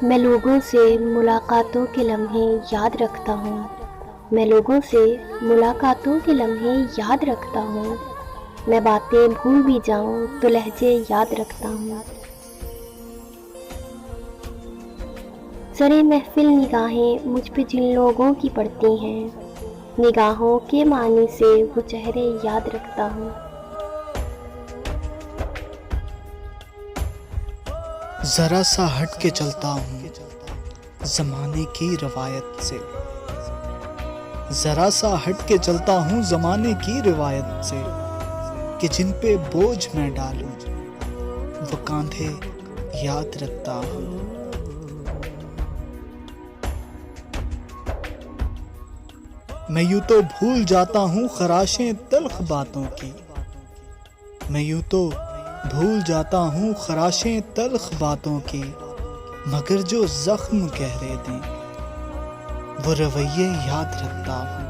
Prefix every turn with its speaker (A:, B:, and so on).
A: मैं लोगों से मुलाकातों के लम्हे याद रखता हूँ। मैं लोगों से मुलाकातों के लम्हे याद रखता हूँ। मैं बातें भूल भी जाऊँ तो लहजे याद रखता हूँ। सरे महफिल निगाहें मुझ पे जिन लोगों की पड़ती हैं, निगाहों के मानी से वो चेहरे याद रखता हूँ।
B: जरा सा हट के चलता हूँ जमाने की रवायत से। जरा सा हट के चलता हूँ जमाने की रिवायत से, कि जिन पे बोझ मैं डालूं वो कांधे याद रखता हूँ। मैं यूं तो भूल जाता हूँ खराशें तल्ख बातों की। मैं यूं तो भूल जाता हूँ खराशें तल्ख बातों की, मगर जो जख्म गहरे दें वो रवैये याद रखता हूँ।